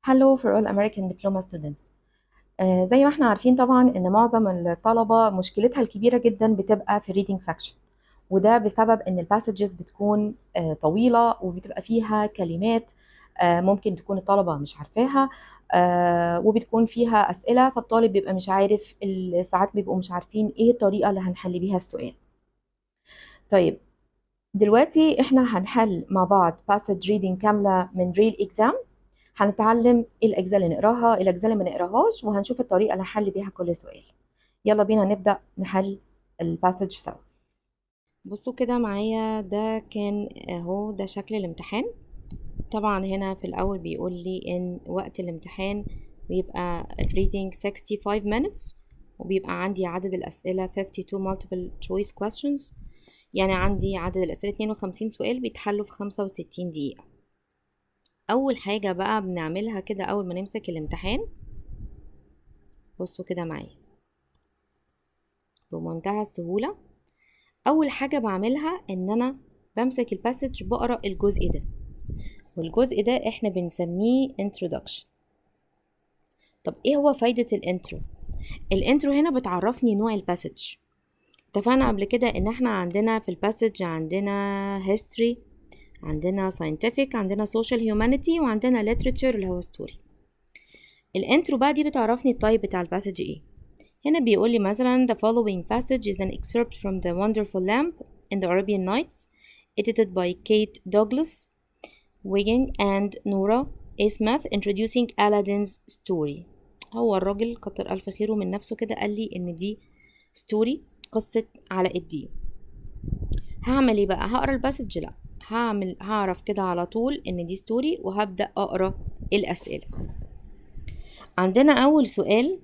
Hello for all American diploma students. زي ما احنا عارفين طبعا ان معظم الطلبة مشكلتها الكبيرة جدا بتبقى في الريدنج سكشن، وده بسبب ان الباسجز بتكون طويلة وبتبقى فيها كلمات ممكن تكون الطلبة مش عارفاها، وبتكون فيها أسئلة، فالطالب بيبقى مش عارف، ساعات بيبقوا مش عارفين ايه الطريقة اللي هنحل بيها السؤال. طيب، دلوقتي احنا هنحل مع بعض passage reading كاملة من real exam. هنتعلم ايه الاجزاء اللي نقراها، ايه الاجزاء اللي ما نقراهاش، وهنشوف الطريقه اللي هنحل بيها كل سؤال. يلا بينا نبدا نحل الباسج سوا. بصوا كده معايا، ده كان اهو ده شكل الامتحان. طبعا هنا في الاول بيقول لي ان وقت الامتحان بيبقى reading 65 minutes، وبيبقى عندي عدد الاسئله 52 multiple choice questions، يعني عندي عدد الاسئله 52 سؤال بيتحلوا في 65 دقيقه. اول حاجه بقى بنعملها كده اول ما نمسك الامتحان، بصوا كده معايا بمنتهى السهولة. أول حاجة بعملها إن أنا بمسك الباسج بقرأ الجزء ده، والجزء ده إحنا بنسميه introduction. طب إيه هو فايدة الانترو؟ الانترو هنا بتعرفني نوع الباسج. اتفقنا قبل كده إن إحنا عندنا في الباسج عندنا history، عندنا scientific، عندنا social humanity، وعندنا literature اللي هو story. الانترو بقى دي بتعرفني التايب بتاع الباسج إيه. هنا بيقول لي مثلا the following passage is an excerpt from The Wonderful Lamp in the Arabian Nights, edited by Kate Douglas, Wiggin and Nora A. Smith, introducing Aladdin's story. هو الراجل كتر ألف خيره من نفسه كده قال لي إن دي ستوري، قصة علاء الدين. هعمل ايه بقى؟ هقرا الباسج؟ لا، هعرف كده على طول إن دي ستوري وهبدأ أقرا الأسئلة. عندنا أول سؤال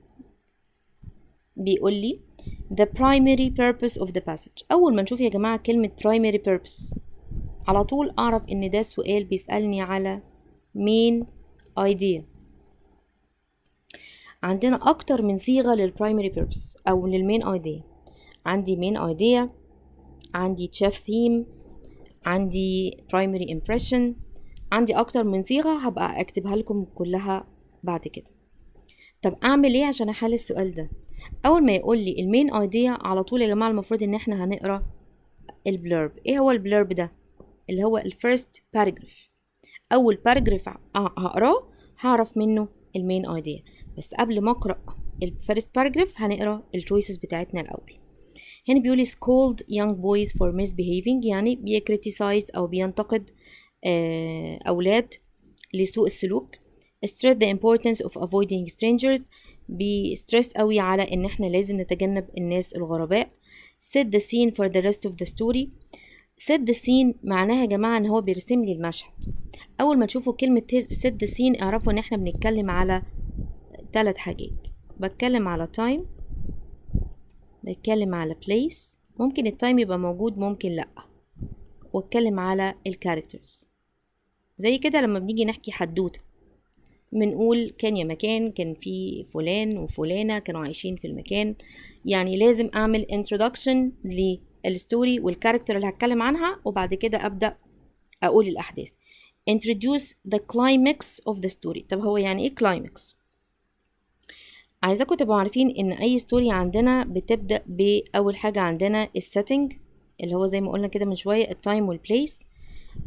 بيقول لي the primary purpose of the passage. أول ما نشوف يا جماعة كلمة primary purpose على طول أعرف إن ده سؤال بيسألني على main idea. عندنا أكتر من صيغة للprimary purpose أو للmain idea. عندي main idea، عندي chief theme، عندي primary impression، عندي أكتر من صيغة هبقى أكتبها لكم كلها بعد كده. طب أعمل إيه عشان أحل السؤال ده؟ اول ما يقول لي المين ايديا على طول يا جماعه المفروض ان احنا هنقرا البلورب. ايه هو البلورب ده؟ اللي هو الفيرست باراجراف. اول باراجراف هقراه هعرف منه المين ايديا، بس قبل ما اقرا الفيرست باراجراف هنقرا التشويسز بتاعتنا الاول. هنا بيقول لي scold young boys for misbehaving، يعني بيكريتيسايز او بينتقد اولاد لسوء السلوك. stress the importance of avoiding strangers، بيسترس قوي على ان احنا لازم نتجنب الناس الغرباء. set the scene for the rest of the story. set the scene معناها يا جماعة ان هو بيرسم لي المشهد. اول ما تشوفوا كلمة set the scene اعرفوا ان احنا بنتكلم على 3 حاجات. بتكلم على time، بتكلم على place، ممكن التايم يبقى موجود ممكن لأ، واتكلم على الكاركترز. زي كده لما بنيجي نحكي حدوتة بنقول كان يا مكان كان في فلان وفلانة كانوا عايشين في المكان، يعني لازم اعمل introduction للستوري والكاركتر اللي هتكلم عنها، وبعد كده ابدأ اقول الاحداث. introduce the climax of the story. طب هو يعني ايه climax؟ عايزاكم تبقوا عارفين ان اي ستوري عندنا بتبدأ باول حاجة عندنا السيتنج اللي هو زي ما قلنا كده من شوية التايم والبليس.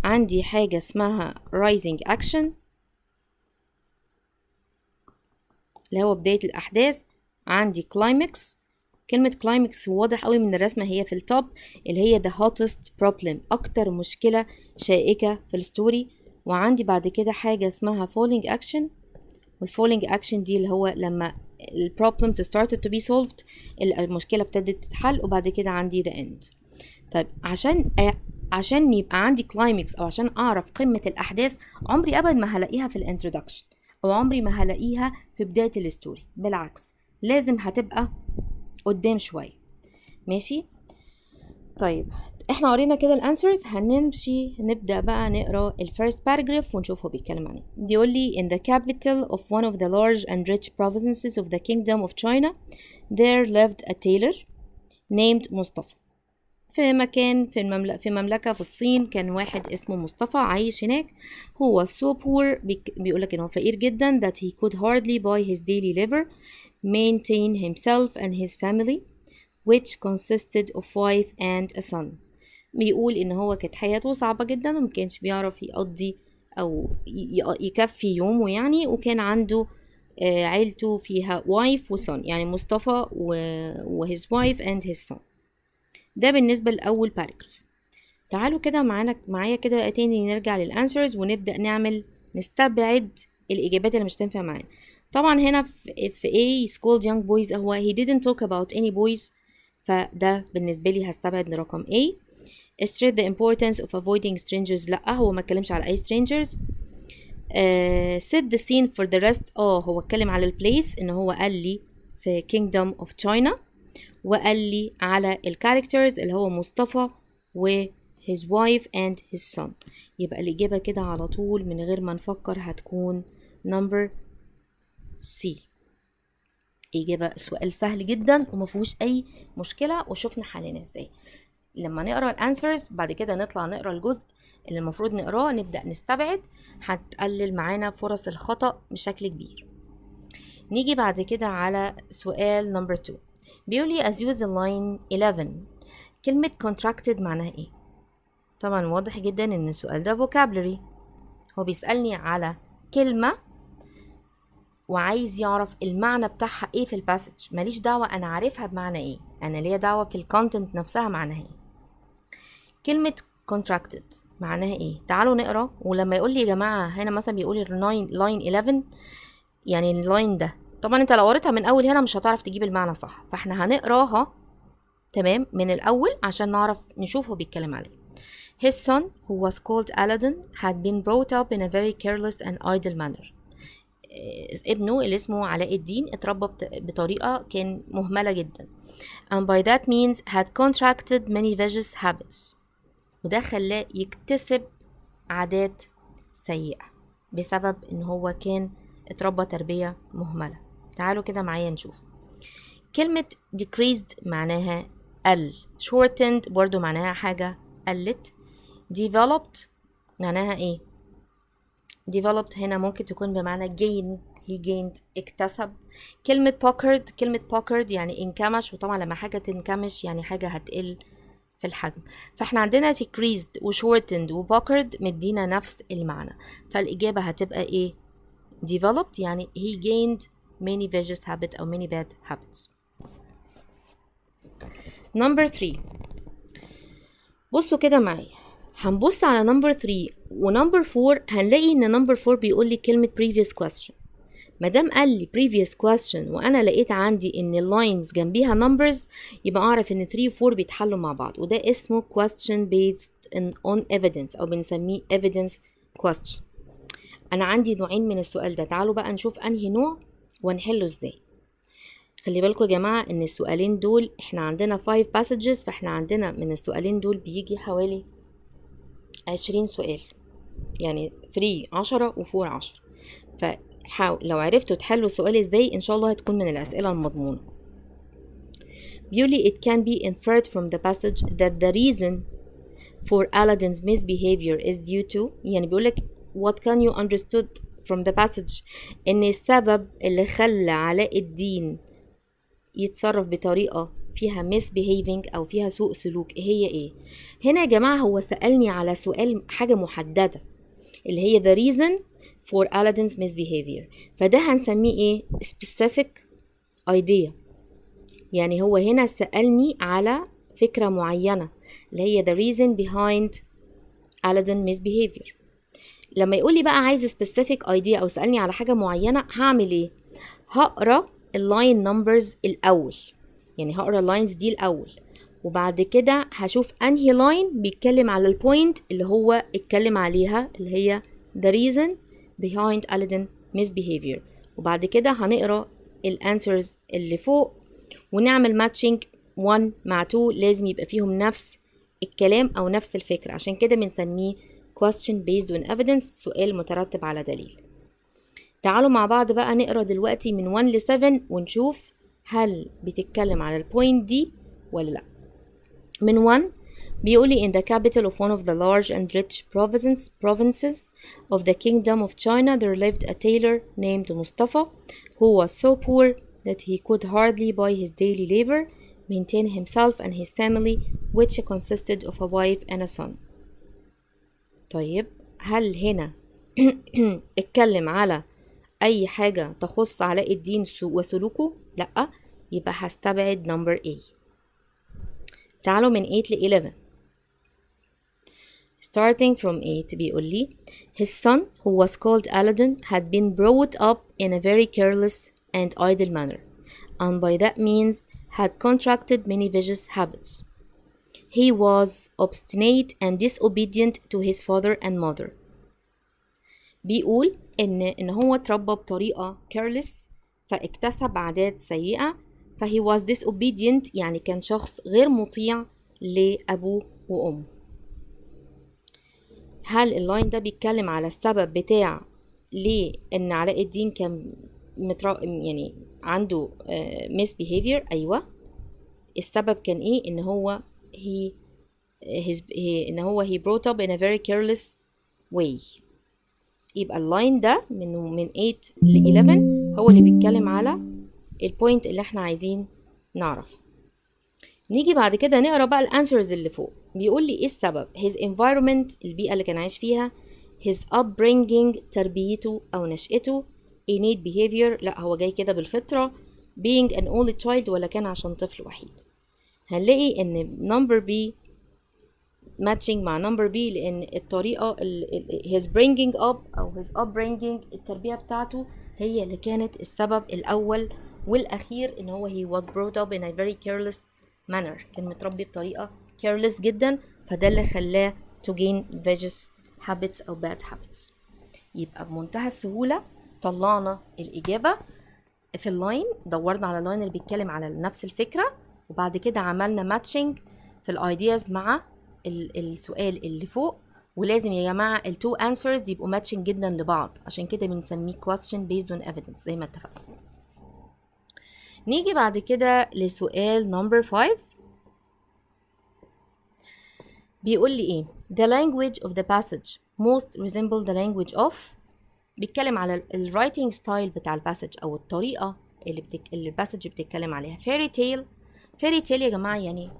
عندي حاجة اسمها rising action اللي هو بداية الأحداث. عندي كلايمكس، كلمة كلايمكس واضح قوي من الرسمة هي في التوب، اللي هي the hottest problem، أكتر مشكلة شائكة في الستوري. وعندي بعد كده حاجة اسمها falling action، والفولينج action دي اللي هو لما ال problems started to be solved، المشكلة ابتدت تتحل، وبعد كده عندي the end. طيب عشان يبقى عندي كلايمكس او عشان اعرف قمة الاحداث عمري ابدا ما هلاقيها في الانترودكشن، او عمري ما هلاقيها في بداية الستوري، بالعكس لازم هتبقى قدام شوية. ماشي؟ طيب احنا قرينا كده الانسرز، هنمشي نبدأ بقى نقرا الفيرست باراجراف ونشوف هو بيتكلم عن ايه. بيقول لي in the capital of one of the large and rich provinces of the kingdom of China there lived a tailor named Mustafa. في مكان في مملكة في الصين، كان واحد اسمه مصطفى عايش هناك. هو so poor، بيقولك إنه فقير جدا that he could hardly buy his daily living, maintain himself and his family which consisted of wife and a son. بيقول إن هو كانت حياته صعبة جدا ومكانش بيعرف يقضي أو يكفي يومه يعني، وكان عنده عيلته فيها wife وson، يعني مصطفى و his wife and his son. ده بالنسبة لأول باراجراف. تعالوا كده معايا كده بقى تاني نرجع للأنسرز ونبدأ نستبعد الإجابات اللي مش تنفع معانا. طبعا هنا في A schooled young boys هو he didn't talk about any boys، فده بالنسبة لي هستبعد رقم A. stress the importance of avoiding strangers، لأ هو ما اتكلمش على أي strangers. set the scene for the rest، هو اتكلم على البليس، إن هو قال لي في kingdom of China، وقال لي على الكاركترز اللي هو مصطفى و his wife and his son. يبقى الإجابة كده على طول من غير ما نفكر هتكون number C. إجابة سؤال سهل جدا ومفيهوش أي مشكلة، وشوفنا حلنا ازاي. لما نقرأ الانسرز بعد كده نطلع نقرأ الجزء اللي المفروض نقراه، نبدأ نستبعد، هتقلل معانا فرص الخطأ بشكل كبير. نيجي بعد كده على سؤال number 2. بيقول لي as use the line 11، كلمة contracted معناها ايه؟ طبعا واضح جدا ان السؤال ده vocabulary، هو بيسألني على كلمة وعايز يعرف المعنى بتاعها ايه في الباسج. ماليش دعوة انا عارفها بمعنى ايه، انا ليا دعوة في الكونتنت نفسها معناها ايه. كلمة contracted معناها ايه؟ تعالوا نقرا. ولما يقول لي يا جماعة هنا مثلا بيقول لي line 11، يعني اللاين ده طبعا انت لو قريتها من اول هنا مش هتعرف تجيب المعنى صح، فاحنا هنقراها تمام من الاول عشان نعرف نشوف هو بيتكلم عليه. His son, who was called Aladdin, had been brought up in a very careless and idle manner. ابنه اللي اسمه علاء الدين اتربى بطريقة كان مهملة جدا. And by that means had contracted many vicious habits. وده خلاه يكتسب عادات سيئة بسبب ان هو كان اتربى تربية مهملة. تعالوا كده معايا نشوف. كلمة decreased معناها قل، shortened برضو معناها حاجة قلت، developed معناها ايه؟ developed هنا ممكن تكون بمعنى gain، he gained اكتسب. كلمة puckered يعني انكمش، وطبعا لما حاجة تنكمش يعني حاجة هتقل في الحجم. فاحنا عندنا decreased و shortened و puckered مدينا نفس المعنى، فالإجابة هتبقى ايه؟ developed يعني he gained many vicious habits أو many bad habits. number 3. بصوا كده معايا، هنبص على number 3 و number 4، هنلاقي ان number 4 بيقول لي كلمة previous question. مادام قال لي previous question وانا لقيت عندي ان lines جنبيها numbers، يبقى اعرف ان 3 و 4 بيتحلوا مع بعض، وده اسمه question based on evidence او بنسميه evidence question. انا عندي نوعين من السؤال ده، تعالوا بقى نشوف انهي نوع ونحله ازاي. خلي بالكم يا جماعة ان السؤالين دول احنا عندنا 5 passages، فاحنا عندنا من السؤالين دول بيجي حوالي 20 سؤال، يعني 3 10 و 4 10. فحاول لو عرفتوا تحلوا السؤال ازاي ان شاء الله هتكون من الاسئلة المضمونة. بيقولي it can be inferred from the passage that the reason for Aladdin's misbehavior is due to، يعني بيقولك what can you understood from the passage ان السبب اللي خلى علاء الدين يتصرف بطريقة فيها misbehaving أو فيها سوء سلوك هي إيه؟ هنا يا جماعة هو سألني على سؤال حاجة محددة اللي هي the reason for Aladdin's misbehavior، فده هنسميه إيه؟ specific idea. يعني هو هنا سألني على فكرة معينة اللي هي the reason behind Aladdin misbehavior. لما يقولي بقى عايز specific idea أو سألني على حاجة معينة هعمل إيه؟ هقرأ اللاين نمبرز الأول، يعني هقرأ اللاينز دي الأول، وبعد كده هشوف أنهي لاين بيتكلم على البوينت اللي هو اتكلم عليها اللي هي the reason behind Aladdin misbehavior، وبعد كده هنقرأ الانسرز اللي فوق ونعمل ماتشنج 1 مع 2، لازم يبقى فيهم نفس الكلام أو نفس الفكرة، عشان كده بنسميه question based on evidence، سؤال مترتب على دليل. تعالوا مع بعض بقى نقرأ دلوقتي من 1 ل 7 ونشوف هل بتتكلم على البوينت دي ولا لا. من 1 بيقولي in the capital of one of the large and rich provinces of the kingdom of China there lived a tailor named Mustafa who was so poor that he could hardly by his daily labor maintain himself and his family which consisted of a wife and a son. طيب هل هنا اتكلم على أي حاجة تخص علاء الدين وسلوكه؟ لأ، يبقى هستبعد number A. تعالوا من 8 ل 11. Starting from 8 بيقول لي his son who was called Aladdin had been brought up in a very careless and idle manner and by that means had contracted many vicious habits. He was obstinate and disobedient to his father and mother. بيقول إن هو اتربى بطريقة careless فاكتسب عادات سيئة فهي was disobedient يعني كان شخص غير مطيع لأبوه وأمه. هل اللاين ده بيتكلم على السبب بتاع ليه إن علاء الدين كان يعني عنده misbehavior؟ أيوة. السبب كان إيه؟ إن هو he brought up in a very careless way. يبقى اللاين ده من 8 ل 11 هو اللي بيتكلم على البوينت اللي احنا عايزين نعرف. نيجي بعد كده نقرا بقى الانسرز اللي فوق. بيقول لي ايه السبب؟ his environment البيئة اللي كان عايش فيها، his upbringing تربيته او نشأته، innate behavior لا هو جاي كده بالفطرة، being an only child ولا كان عشان طفل وحيد. هنلاقي ان number B matching مع number B لأن الطريقة his bringing up أو his upbringing التربية بتاعته هي اللي كانت السبب الأول والأخير إن هو he was brought up in a very careless manner. كان متربي بطريقة careless جدا فده اللي خلاه to gain vicious habits أو bad habits. يبقى بمنتهى السهولة طلعنا الإجابة في اللاين، دورنا على اللاين اللي بيتكلم على نفس الفكرة وبعد كده عملنا matching في الايدياز مع السؤال اللي فوق. ولازم يا جماعة التو answers يبقوا matching جدا لبعض عشان كده بنسميه question based on evidence زي ما اتفقنا. نيجي بعد كده لسؤال number 5. بيقول لي ايه the language of the passage most resemble the language of. بيتكلم على الwriting style بتاع الباسج او الطريقة اللي الباسج بتتكلم عليها. fairy tale يا جماعة يعني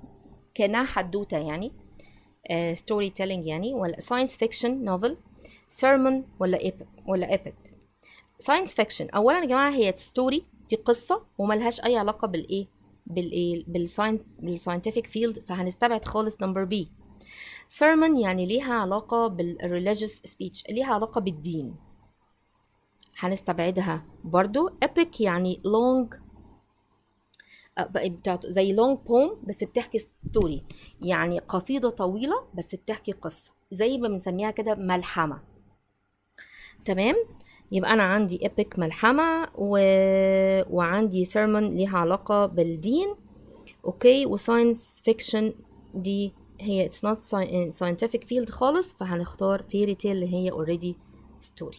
كأنها حدوتة يعني story telling يعني، ولا science fiction novel، sermon ولا epic. science fiction اولا يا جماعه هي story دي قصه وملهاش اي علاقه بالساينتفك فيلد فهنستبعد خالص number B. sermon يعني ليها علاقه بالreligious speech ليها علاقه بالدين هنستبعدها برضو. epic يعني long زي long poem بس بتحكي ستوري يعني قصيدة طويلة بس بتحكي قصة زي ما بنسميها كده ملحمة. تمام، يبقى أنا عندي epic ملحمة وعندي sermon ليها علاقة بالدين. اوكي، وساينس فيكشن دي هي it's not scientific field خالص فهنختار fairy tale اللي هي already story.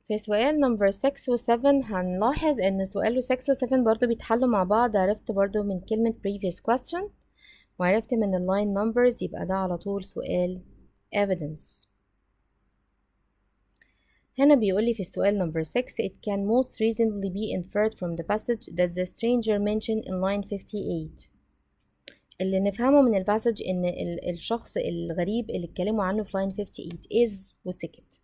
في سؤال نمبر 6 و 7 هنلاحظ ان سؤال 6 و 7 برضو بيتحلوا مع بعض. عرفت برضو من كلمة previous question وعرفت من اللاين numbers يبقى ده على طول سؤال evidence. هنا بيقولي في السؤال نمبر 6 it can most reasonably be inferred from the passage that the stranger mentioned in line 58. اللي نفهمه من الباسج ان الشخص الغريب اللي اتكلموا عنه في line 58 is وسكت.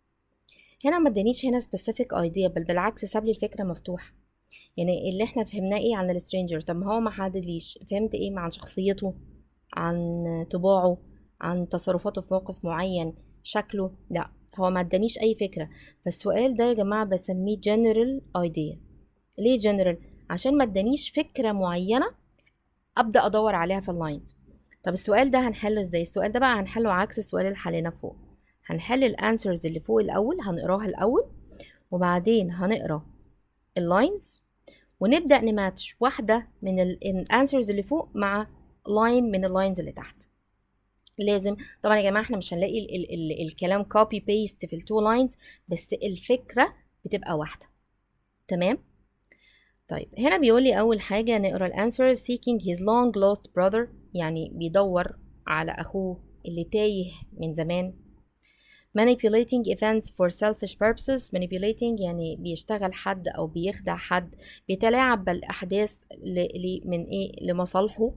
هنا ما ادانيش هنا specific idea بل بالعكس ساب لي الفكره مفتوحه. يعني اللي احنا فهمناه ايه عن السترينجر؟ طب ما هو ما حددليش فهمت ايه عن شخصيته، عن طباعه، عن تصرفاته في موقف معين، شكله؟ لا هو ما ادانيش اي فكره. فالسؤال ده يا جماعه بسميه general idea. ليه general؟ عشان ما ادانيش فكره معينه ابدا ادور عليها في اللاينز. طب السؤال ده هنحله ازاي؟ السؤال ده بقى هنحله عكس السؤال اللي حليناه فوق. هنحل الانسرز اللي فوق الاول، هنقراها الاول وبعدين هنقرا اللاينز ونبدا نماتش واحده من الانسرز اللي فوق مع لاين من اللاينز اللي تحت. لازم طبعا يا جماعه احنا مش هنلاقي الكلام كوبي بيست في التو لاينز بس الفكره بتبقى واحده. تمام، طيب هنا بيقول لي أول حاجة نقرا الأنسر. seeking his long lost brother، يعني بيدور على أخوه اللي تايه من زمان. manipulating events for selfish purposes. manipulating يعني بيشتغل حد أو بيخدع حد، بيتلاعب بالأحداث من إيه لمصالحه.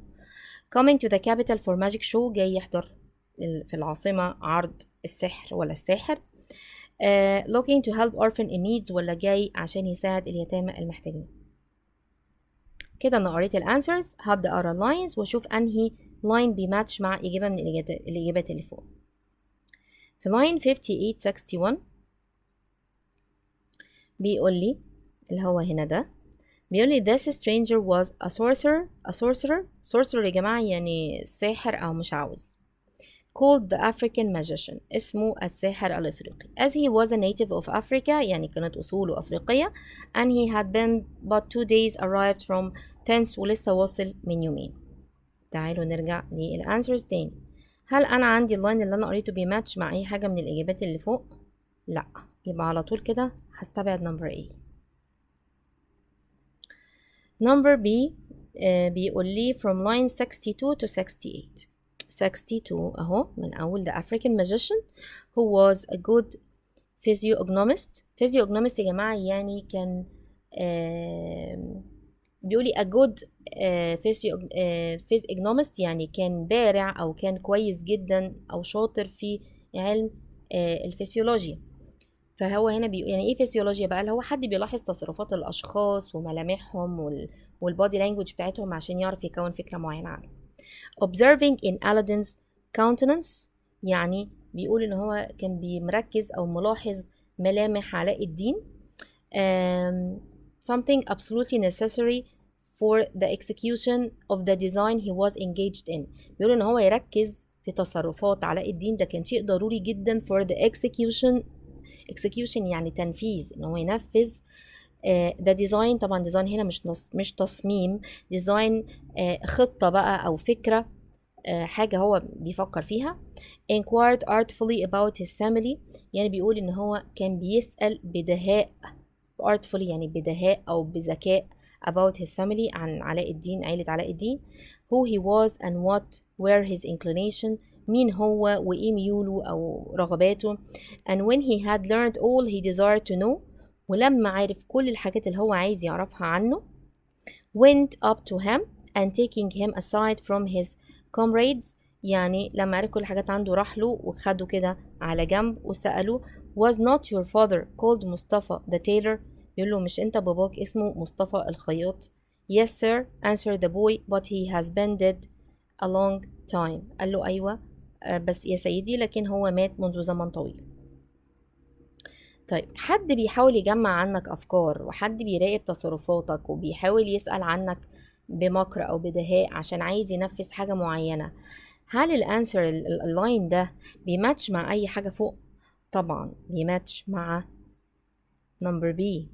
coming to the capital for magic show، جاي يحضر في العاصمة عرض السحر ولا الساحر. looking to help orphan in needs، ولا جاي عشان يساعد اليتامى المحتاجين. كده انا قريت الانسرز، هبدا اقرا اللاينز واشوف انهي لاين بيماتش مع اجابه من الاجابات اللي فوق. في لاين 5861 بيقول لي اللي هو هنا ده، بيقول لي this stranger was a sorcerer يا جماعه يعني ساحر او مش عاوز. called the African magician، اسمه الساحر الافريقي. as he was a native of Africa، يعني كانت اصوله افريقيه. and he had been but 2 days arrived from thence، ولسه واصل من يومين. تعالوا نرجع للانسرز تاني. هل انا عندي اللاين اللي انا قريته بيماتش مع اي حاجه من الاجابات اللي فوق؟ لا، يبقى على طول كده هستبعد نمبر A. نمبر B بيقول لي from line 62 to 68. 62 اهو من اول the African magician who was a good physiognomist. physiognomist يا جماعه يعني كان بيقولي a good physiognomist، يعني كان بارع او كان كويس جدا او شاطر في علم الفسيولوجيا. فهو هنا يعني ايه فسيولوجيا بقى؟ اللي هو حد بيلاحظ تصرفات الاشخاص وملامحهم والبودي لانجوج بتاعتهم عشان يعرف يكون فكره معينه عنهم. observing in Aladdin's countenance، يعني بيقول ان هو كان بيمركز او ملاحظ ملامح علاء الدين. something absolutely necessary for the execution of the design he was engaged in. بيقول ان هو يركز في تصرفات علاء الدين، ده كان شيء ضروري جدا for the execution يعني تنفيذ، ان هو ينفذ ده ديزاين. طبعا ديزاين هنا مش تصميم، ديزاين خطة بقى او فكرة، حاجة هو بيفكر فيها. inquired artfully about his family، يعني بيقول ان هو كان بيسأل بدهاء، artfully يعني بدهاء او بذكاء about his family، عن علاء الدين، عيلة علاء الدين. who he was and what were his inclination، مين هو وايه ميوله او رغباته. and when he had learned all he desired to know، ولما عرف كل الحاجات اللي هو عايز يعرفها عنه. went up to him and taking him aside from his comrades، يعني لما عرف كل الحاجات عنده راح له وخده كده على جنب وسأله was not your father called مصطفى the tailor، بيقول له مش انت باباك اسمه مصطفى الخياط؟ yes sir answered the boy but he has been dead a long time، قال له ايوه بس يا سيدي لكن هو مات منذ زمن طويل. طيب حد بيحاول يجمع عنك أفكار، وحد بيراقب تصرفاتك وبيحاول يسأل عنك بمكر أو بدهاء عشان عايز ينفذ حاجة معينة، هل الانسر اللاين ده بيماتش مع أي حاجة فوق؟ طبعا بيماتش مع نمبر بي،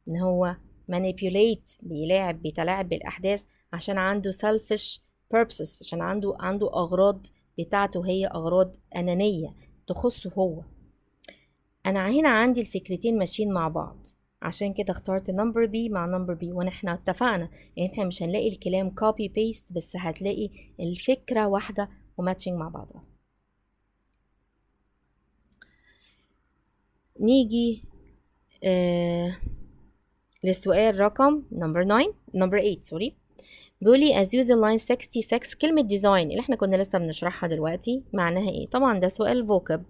إن هو manipulate، بيتلاعب بالأحداث عشان عنده selfish purposes، عشان عنده أغراض بتاعته، هي أغراض أنانية تخصه هو. انا هنا عندي الفكرتين ماشيين مع بعض، عشان كده اخترت نمبر بي مع نمبر بي. واحنا اتفقنا يعني احنا مش هنلاقي الكلام كوبي بيست، بس هتلاقي الفكرة واحدة وماتشنج مع بعضها. نيجي للسؤال رقم نمبر 8 سوري. بيقولي as used in line 66 كلمة ديزاين اللي احنا كنا لسه بنشرحها دلوقتي معناها ايه؟ طبعا ده سؤال فوكاب.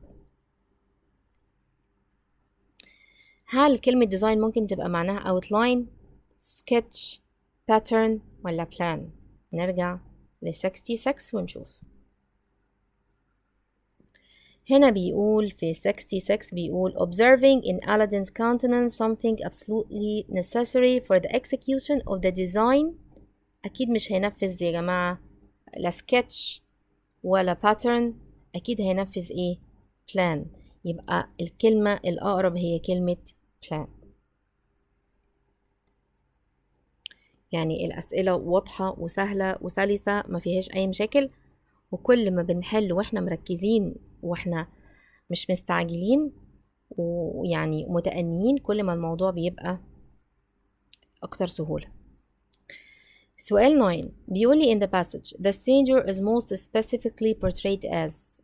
هل كلمة ديزاين ممكن تبقى معناها outline sketch pattern ولا plan؟ نرجع ل 66 ونشوف. هنا بيقول في 66 بيقول observing in Aladdin's countenance something absolutely necessary for the execution of the design. أكيد مش هينفذ يا جماعة لا sketch ولا pattern، أكيد هينفذ إيه؟ plan. يبقى الكلمة الأقرب هي كلمة plan. يعني الأسئلة واضحة وسهلة وسلسة ما فيهاش أي مشاكل، وكل ما بنحل وإحنا مركزين وإحنا مش مستعجلين ويعني متأنيين كل ما الموضوع بيبقى أكتر سهولة. سؤال 9 بيقولي in the passage the stranger is most specifically portrayed as.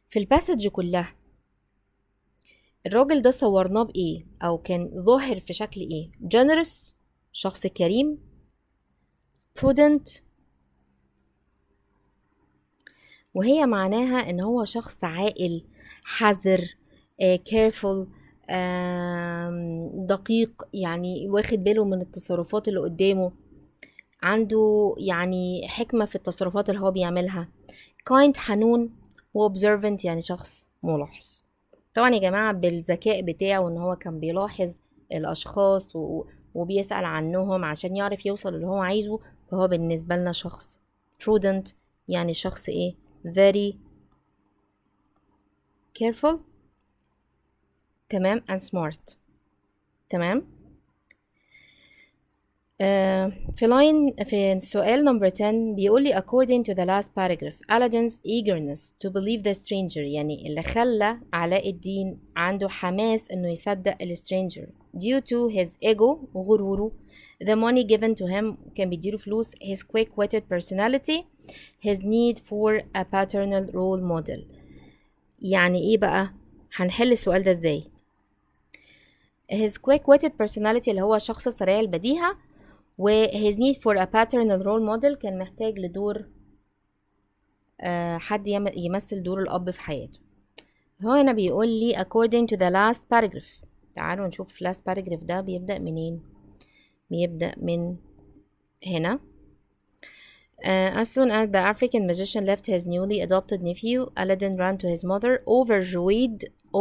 في الباسج كلها الراجل ده صورناه بإيه أو كان ظاهر في شكل إيه؟ generous شخص كريم، prudent وهي معناها إن هو شخص عاقل، حذر، careful، دقيق، يعني واخد باله من التصرفات اللي قدامه، عنده يعني حكمة في التصرفات اللي هو بيعملها، kind حنون، و observant يعني شخص ملاحظ. طبعا يا جماعة بالذكاء بتاعه ان هو كان بيلاحظ الاشخاص وبيسأل عنهم عشان يعرف يوصل اللي هو عايزه، فهو بالنسبة لنا شخص prudent يعني شخص ايه very careful تمام and smart تمام. في السؤال number 10 بيقولي according to the last paragraph Aladdin's eagerness to believe the stranger يعني اللي خلى علاء الدين عنده حماس انه يصدق السترينجر due to his ego غروره the money given to him كان بيديله فلوس his quick-witted personality his need for a paternal role model. يعني ايه بقى؟ هنحل السؤال ده ازاي؟ his quick-witted personality اللي هو شخص سريع البديهة و his need for a paternal role model كان محتاج لدور حد يمثل دور الأب في حياته. هو هنا بيقول لي according to the last paragraph. تعالوا نشوف last paragraph ده بيبدأ منين. بيبدأ من هنا. As soon as the African magician left his newly adopted nephew, Aladdin ran to his mother,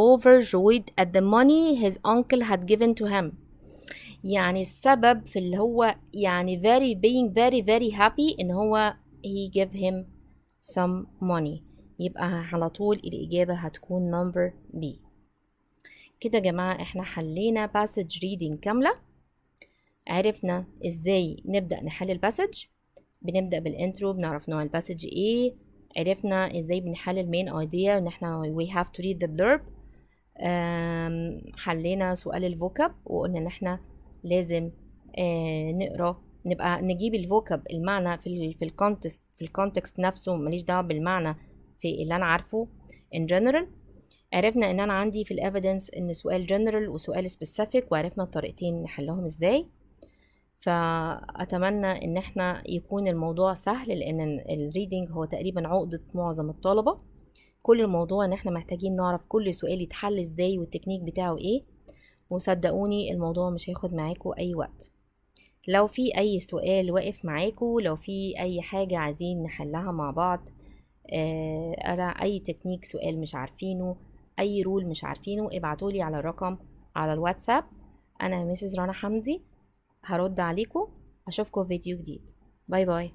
overjoyed at the money his uncle had given to him. يعني السبب في اللي هو يعني being very happy ان هو he gave him some money. يبقى على طول الإجابة هتكون number B. كده يا جماعة احنا حلينا passage reading كاملة. عرفنا ازاي نبدأ نحل الباسج. بنبدأ بالانترو، بنعرف نوع الباسج ايه، عرفنا ازاي بنحل المين idea ان احنا we have to read the blurb. حلينا سؤال الفوكاب وقلنا ان احنا لازم نقرا نبقى نجيب الفوكاب المعنى في الكونتكست نفسه، ماليش دعوه بالمعنى في اللي انا عارفه in general. عرفنا ان انا عندي في الايفيدنس ان سؤال general وسؤال specific، وعرفنا الطريقتين نحلهم ازاي. فاتمنى ان احنا يكون الموضوع سهل، لان الريدنج هو تقريبا عقدة معظم الطلبة. كل الموضوع ان احنا محتاجين نعرف كل سؤال يتحل ازاي والتكنيك بتاعه ايه، وصدقوني الموضوع مش هياخد معاكم اي وقت. لو في اي سؤال واقف معاكم، لو في اي حاجة عايزين نحلها مع بعض، اي تكنيك سؤال مش عارفينه، اي رول مش عارفينه، ابعتولي على الرقم على الواتساب. انا مسز رنا حمدي، هرد عليكم. اشوفكم في فيديو جديد. باي باي.